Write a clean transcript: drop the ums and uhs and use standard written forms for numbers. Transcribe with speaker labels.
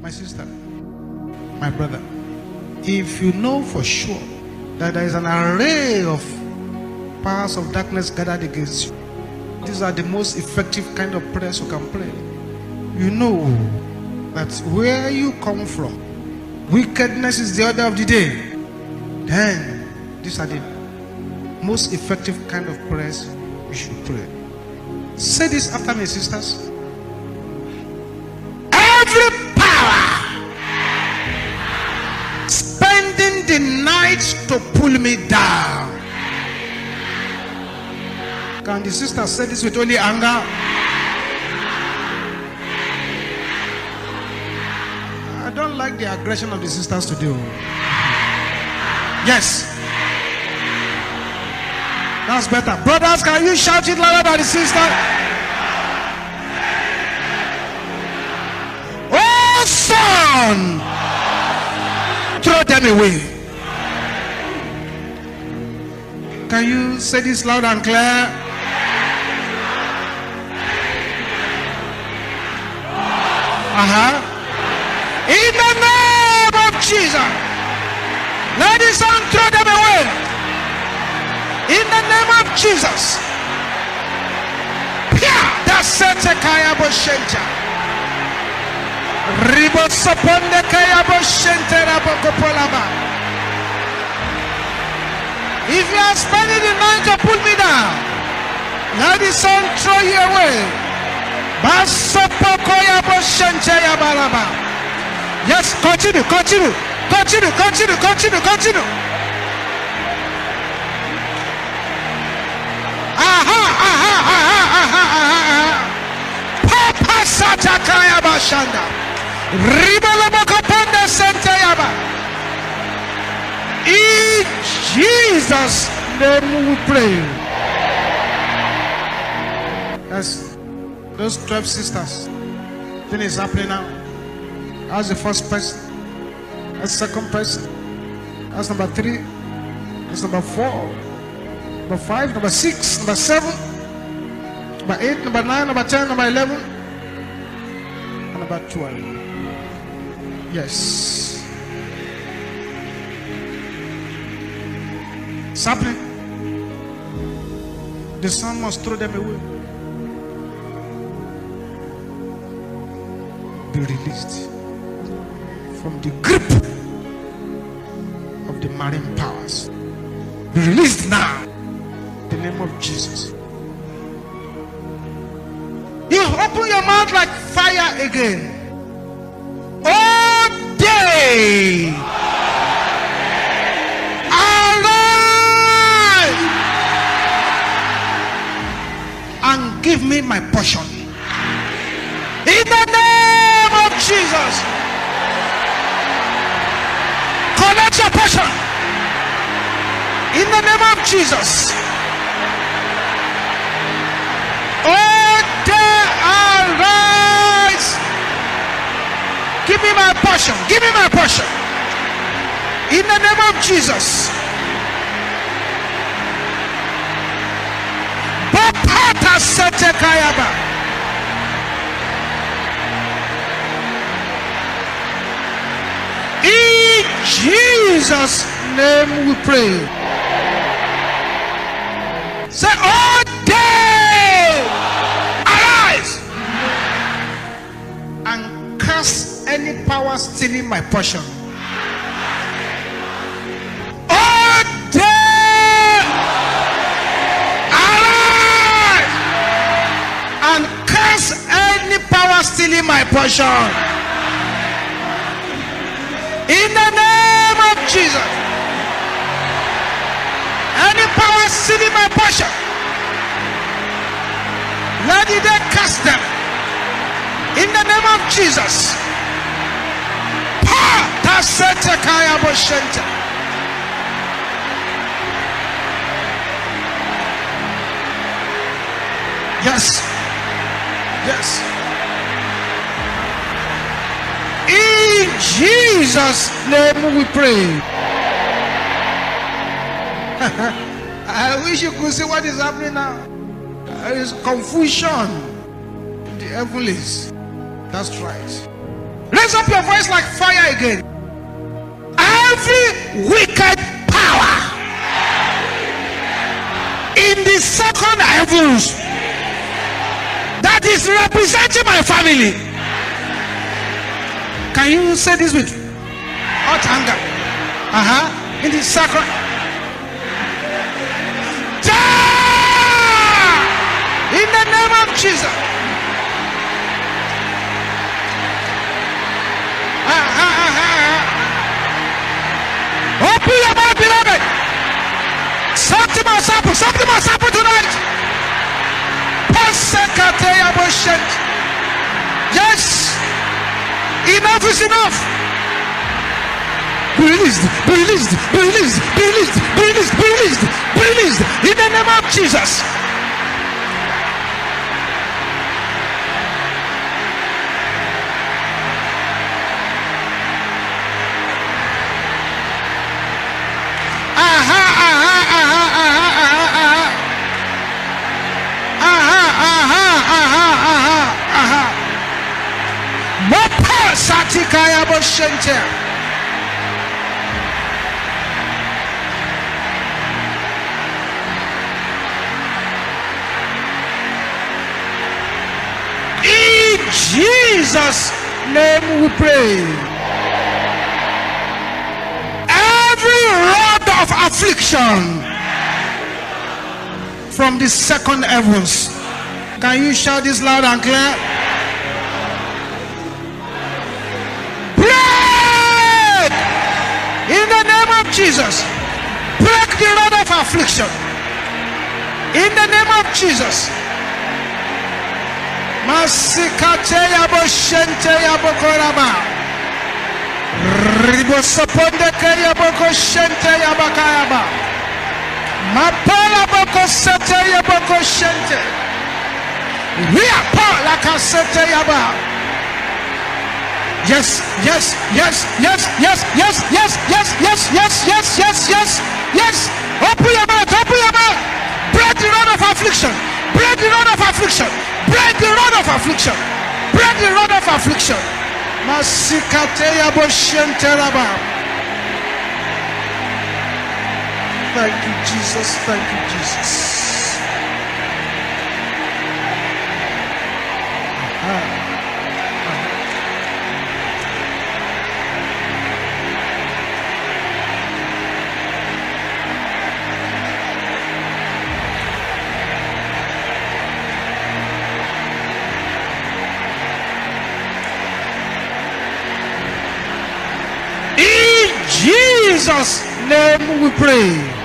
Speaker 1: My sister, my brother, if you know for sure that there is an array of powers of darkness gathered against you, these are the most effective kind of prayers you can pray. You know that where you come from, wickedness is the order of the day. Then these are the most effective kind of prayers you should pray. Say this after me, sisters. Every power spending the night to pull me down. Can the sister say this with only anger? I don't like the aggression of the sisters today. Yes. That's better. Brothers, can you shout it louder than the sister? Oh, son! Throw them away. Can you say this loud and clear? In the name of Jesus, let the son throw them away. In the name of Jesus. That's Kaya Boshenta. Ribosoponde Kaya Boshente Rabokopolaba. If you are spending the night to pull me down, let the son throw you away. Basopokoya Boshente Yabalaba. Yes, continue. Papa Satakaya Bashanda. Ribalabakaponda Santayaba. In Jesus' name we pray. Yes, those 12 sisters. Then it's happening now. That's the first person. That's the second person. That's number 3. That's number 4. Number 5, number 6, number 7, number 8, number 9, number 10, number 11, and number 12. Yes. It's happening. The son must throw them away. Be released from the grip of the marine powers. Be released now. In the name of Jesus. You open your mouth like fire again. All day. Arise and give me my portion. In the name of Jesus. Collect your portion. In the name of Jesus. Oh, day arise. Give me my portion. Give me my portion. In the name of Jesus. Bapata Satekayaba. In Jesus' name we pray. Say, all day arise and curse any power stealing my portion. All day arise and curse any power stealing my portion. In the name of Jesus. Any power stealing my portion, let it cast them. In the name of Jesus. Yes. Yes. In Jesus' name we pray. I wish you could see what is happening now. There is confusion in the heavenlies. That's right. Raise up your voice like fire again. Every wicked power in the second heavens that is representing my family. Can you say this with hot anger? In the second. In the name of Jesus. Open your mouth, beloved. Something must happen. Something must happen tonight. Yes. Enough is enough. Be released. Be released. Be released. Be released. Be released. Be released. Be released. In the name of Jesus. Satikaya Boshente. In Jesus' name we pray. Every rod of affliction from the second heavens. Can you shout this loud and clear? In the name of Jesus, break the rod of affliction. In the name of Jesus. Masikate yabo shente yabo koraba. Ribosoponde ke yabo ko shente yabo kayaba. Mapala boko sete yabo ko shente. Riapa ka sete yaba. Yes, yes, yes, yes, yes, yes, yes, yes, yes, yes, yes, yes, yes, yes. Open your mouth, open your mouth. Break the rod of affliction. Break the rod of affliction. Break the rod of affliction. Break the rod of affliction. Masikateya boshenteraba. Thank you, Jesus. Thank you, Jesus. Jesus' name we pray.